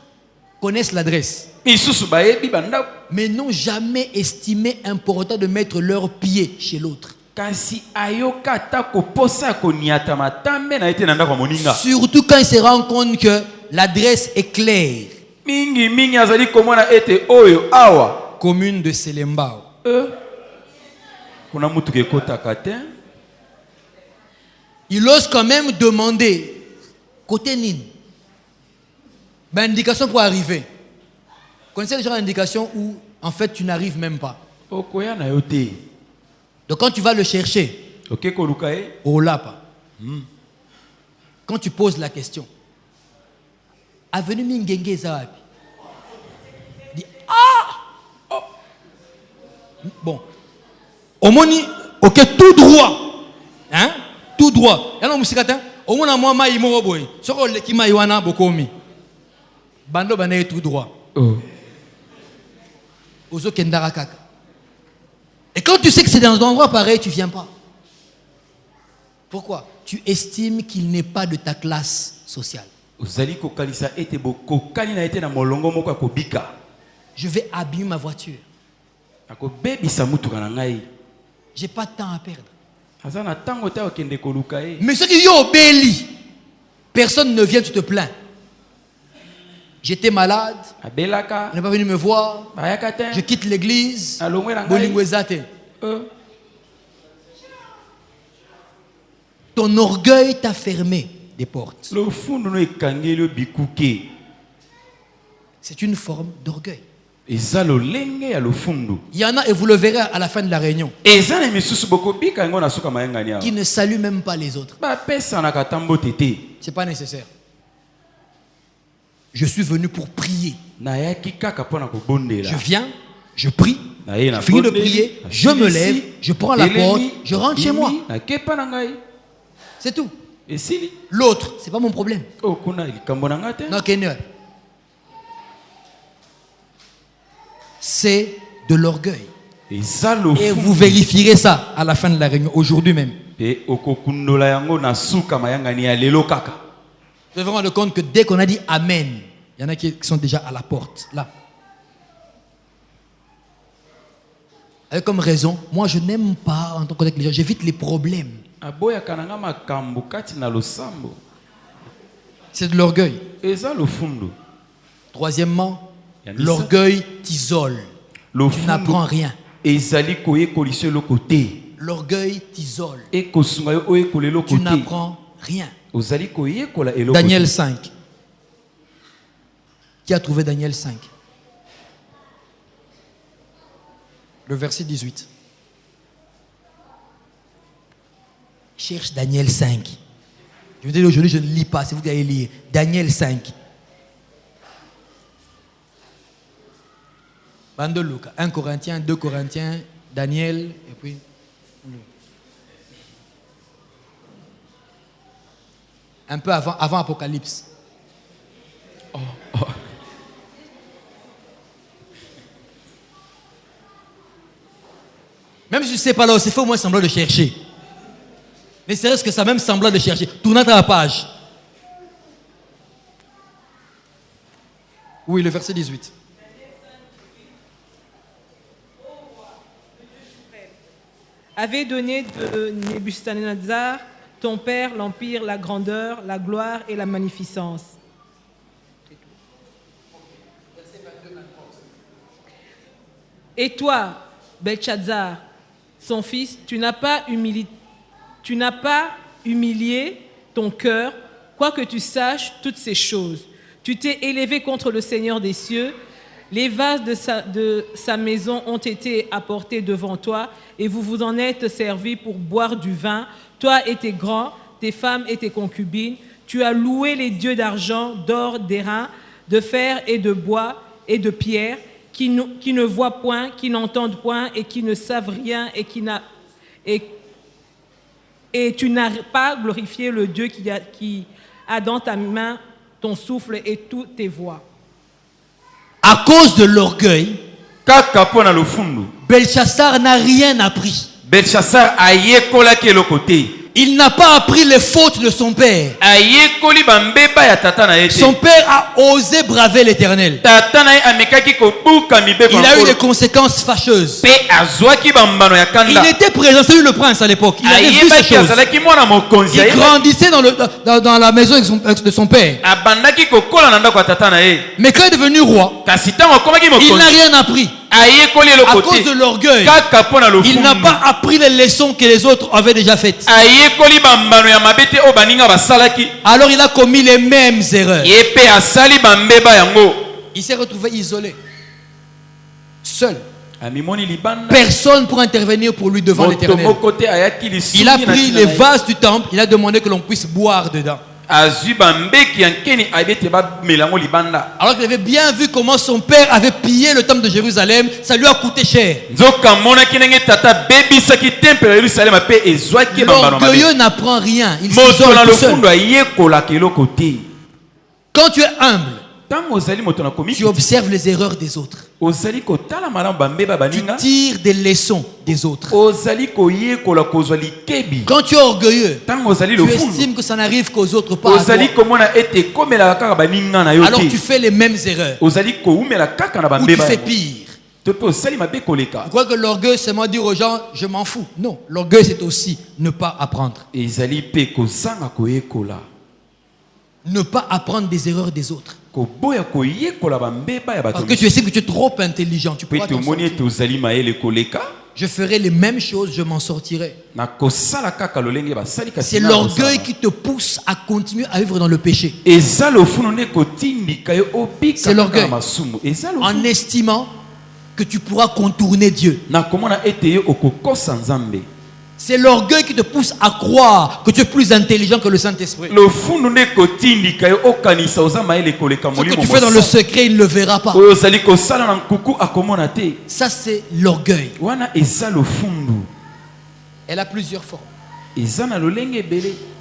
connaissent l'adresse, mais n'ont jamais estimé important de mettre leurs pieds chez l'autre. Surtout quand ils se rendent compte que l'adresse est claire. Commune de Selembao. Il ose quand même demander côté Nîmes. Ben, indication pour arriver. Vous connaissez les gens d'indication où en fait tu n'arrives même pas. Donc quand tu vas le chercher, au Lapa, quand tu poses la question, avenue Mingenge Zawapi, dit ah, bon, au moni, ok, tout droit, hein, tout droit. Et là, musikata, au moni moi ma imo boy, soko le kima iwana bokomi, bando banaye tout droit. Ozo kendara kaka. Et quand tu sais que c'est dans un endroit pareil, tu viens pas. Pourquoi? Tu estimes qu'il n'est pas de ta classe sociale. Je vais abîmer ma voiture. J'ai pas de temps à perdre. Mais ceux qui disent au Béli, personne ne vient, tu te plains. J'étais malade, on n'est pas venu me voir, je quitte l'église, ton orgueil t'a fermé des portes. C'est une forme d'orgueil. Il y en a, et vous le verrez à la fin de la réunion, qui ne saluent même pas les autres. C'est pas nécessaire. Je suis venu pour prier. Je viens, je prie, je finis de prier, je me lève, je prends la porte, je rentre chez moi. C'est tout. L'autre, c'est pas mon problème. C'est de l'orgueil. Et vous vérifierez ça à la fin de la réunion, aujourd'hui même. Vous devez vous rendre compte que dès qu'on a dit Amen, il y en a qui sont déjà à la porte, là. Avec comme raison, moi je n'aime pas en tant que les gens, j'évite les problèmes. C'est de l'orgueil. Troisièmement, l'orgueil t'isole. Tu n'apprends rien. L'orgueil t'isole. Tu n'apprends rien. Daniel 5. Qui a trouvé Daniel 5? Le verset 18. Cherche Daniel 5. Je vous dis aujourd'hui, je ne lis pas, c'est vous qui allez lire. Daniel 5. Bande de Luc, 1 Corinthiens, 2 Corinthiens, Daniel, et puis... Un peu avant Apocalypse. Même si tu ne sais pas là où c'est, faut au moins semblant de chercher. Mais c'est ce que ça même semblant de chercher. Tourne à la page. Oui, le verset 18. Avait donné de Nebuchadnezzar, ton père, l'empire, la grandeur, la gloire et la magnificence. Et toi, Belshazzar, son fils, tu n'as pas humilié ton cœur, quoique tu saches toutes ces choses. Tu t'es élevé contre le Seigneur des cieux. Les vases de sa maison ont été apportés devant toi et vous vous en êtes servis pour boire du vin, toi et tes grands, tes femmes et tes concubines. Tu as loué les dieux d'argent, d'or, d'airain, de fer et de bois et de pierre, qui ne voient point, qui n'entendent point et qui ne savent rien et tu n'as pas glorifié le Dieu qui a dans ta main ton souffle et toutes tes voix. À cause de l'orgueil, Belshazzar n'a rien appris. Belshazzar ayekolaki eloko te. Il n'a pas appris les fautes de son père. Son père a osé braver l'Éternel. Il a eu des conséquences fâcheuses. Il était présent, c'est lui le prince à l'époque. Il avait vu ces choses. Il grandissait dans la maison de son père. Mais quand il est devenu roi, il n'a rien appris. À cause de l'orgueil, il n'a pas appris les leçons que les autres avaient déjà faites. Alors il a commis les mêmes erreurs. Il s'est retrouvé isolé, seul. Personne pour intervenir pour lui devant l'Éternel. Il a pris les vases du temple, il a demandé que l'on puisse boire dedans. Alors qu'il avait bien vu comment son père avait pillé le temple de Jérusalem, ça lui a coûté cher. L'orgueilleux n'apprend rien, il s'isole tout seul. Quand tu es humble, tu observes les erreurs des autres. Tu tires des leçons des autres. Quand tu es orgueilleux, tu estimes que ça n'arrive qu'aux autres, pas à toi. Alors tu fais les mêmes erreurs. Ou tu fais pire. Tu crois que l'orgueil c'est moi dire aux gens je m'en fous. Non, l'orgueil c'est aussi ne pas apprendre. Ne pas apprendre des erreurs des autres. Parce que tu sais que tu es trop intelligent. Tu pourras t'en sortir. Je ferai les mêmes choses, je m'en sortirai. C'est l'orgueil qui te pousse à continuer à vivre dans le péché. C'est l'orgueil. En estimant que tu pourras contourner Dieu. C'est l'orgueil qui te pousse à croire que tu es plus intelligent que le Saint-Esprit. Ce que tu fais dans le secret, il ne le verra pas. Ça, c'est l'orgueil. Elle a plusieurs formes.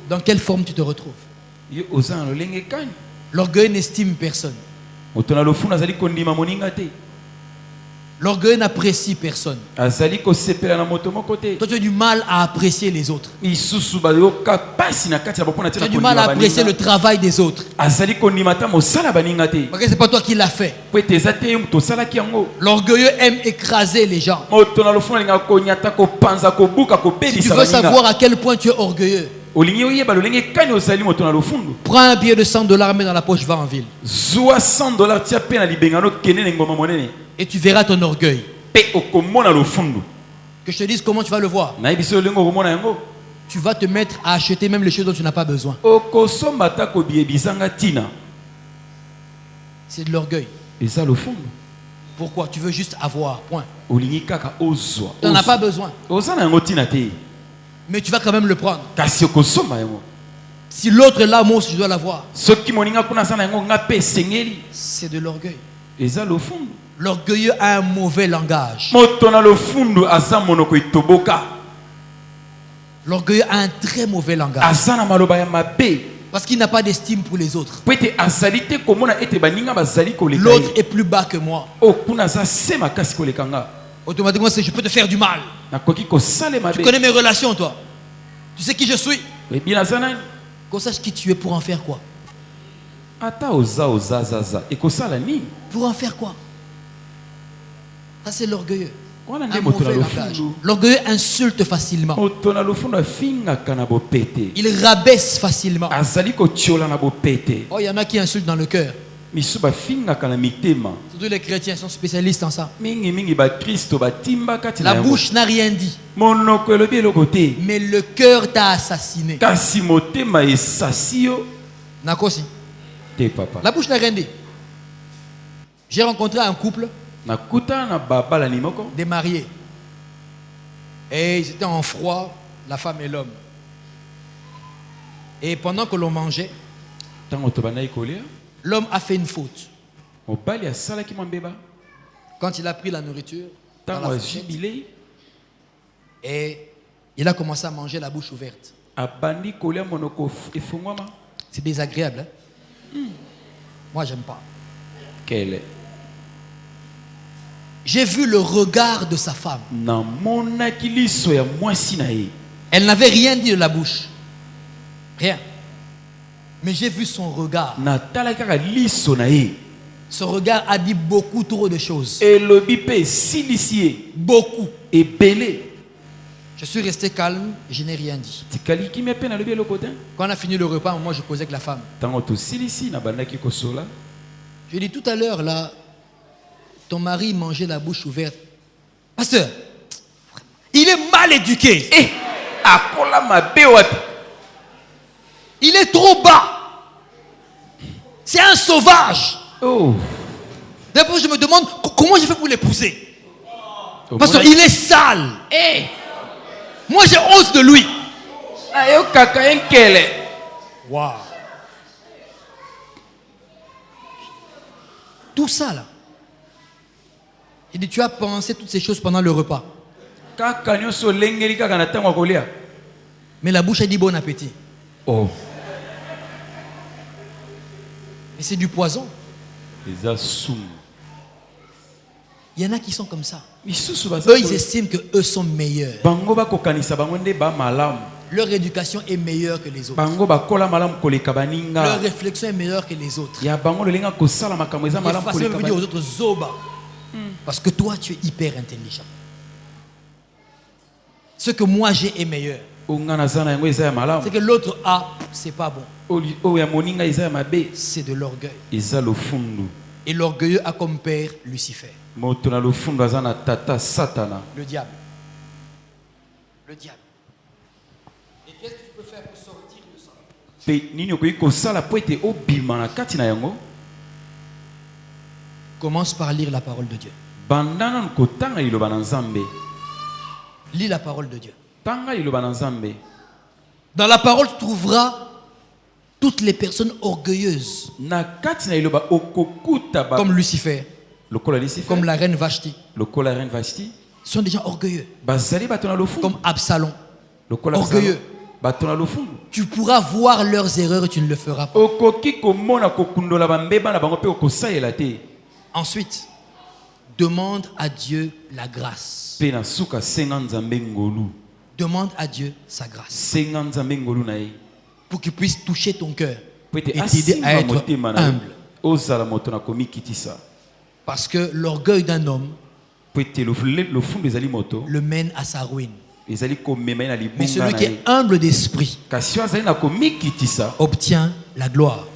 Dans quelle forme tu te retrouves? L'orgueil n'estime personne. L'orgueil n'apprécie personne. Toi, tu as du mal à apprécier les autres. Tu as du mal à apprécier le travail des autres. Parce que ce n'est pas toi qui l'as fait. L'orgueilleux aime écraser les gens. Si tu veux savoir à quel point tu es orgueilleux, prends un billet de $100, mets dans la poche, va en ville. Et tu verras ton orgueil. Que je te dise comment tu vas le voir. Tu vas te mettre à acheter même les choses dont tu n'as pas besoin. C'est de l'orgueil. Pourquoi? Tu veux juste avoir, point. Tu n'en as pas besoin. Mais tu vas quand même le prendre. Si l'autre est là, moi aussi je dois l'avoir. C'est de l'orgueil. L'orgueilleux a un mauvais langage. L'orgueilleux a un très mauvais langage. Parce qu'il n'a pas d'estime pour les autres. L'autre est plus bas que moi. Automatiquement, c'est je peux te faire du mal. Tu connais mes relations, toi. Tu sais qui je suis. Qu'on sache qui tu es pour en faire quoi. Pour en faire quoi? Ça, c'est l'orgueilleux. L'orgueilleux insulte facilement. Il rabaisse facilement. Oh, il y en a qui insultent dans le cœur. Surtout les chrétiens sont spécialistes en ça. La bouche n'a rien dit. Mais le cœur t'a assassiné. Nakosi. La bouche n'a rien dit. J'ai rencontré un couple. Des mariés. Et ils étaient en froid, la femme et l'homme. Et pendant que l'on mangeait, l'homme a fait une faute. Quand il a pris la nourriture dans la fourchette, et il a commencé à manger la bouche ouverte. C'est désagréable. Hein? Moi, j'aime pas. J'ai vu le regard de sa femme. Elle n'avait rien dit de la bouche. Rien. Mais j'ai vu son regard. Ce regard a dit beaucoup trop de choses. Beaucoup. Je suis resté calme, je n'ai rien dit. Quand on a fini le repas, moi je causais avec la femme. Je dis tout à l'heure là, ton mari mangeait la bouche ouverte. Pasteur, il est mal éduqué. Il est trop bas. C'est un sauvage. D'abord je me demande comment je fais pour l'épouser. Pasteur, il est sale. Moi j'ai honte de lui. Wow. Tout ça là. Il dit, tu as pensé toutes ces choses pendant le repas. Mais la bouche a dit bon appétit. Et c'est du poison. Il y en a qui sont comme ça. Eux, ils estiment qu'eux sont meilleurs. Leur éducation est meilleure que les autres. Leur réflexion est meilleure que les autres. Il est facile de dire aux autres Zoba. Parce que toi, tu es hyper intelligent. Ce que moi j'ai est meilleur. Ce que l'autre a, c'est pas bon. C'est de l'orgueil. Et l'orgueilleux a comme père Lucifer. Le diable. Le diable. Et qu'est-ce que tu peux faire pour sortir de ça? Commence par lire la parole de Dieu. Lis la parole de Dieu. Dans la parole, tu trouveras toutes les personnes orgueilleuses. Comme Lucifer. Comme la reine Vashti. Sont des gens orgueilleux. Comme Absalom. Orgueilleux. Tu pourras voir leurs erreurs et tu ne le feras pas. Ensuite, demande à Dieu la grâce. Demande à Dieu sa grâce. Pour qu'il puisse toucher ton cœur et t'aider à être humble. Parce que l'orgueil d'un homme le mène à sa ruine. Mais celui qui est humble d'esprit obtient la gloire.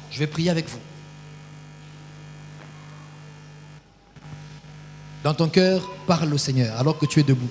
Je vais prier avec vous. Dans ton cœur, parle au Seigneur alors que tu es debout.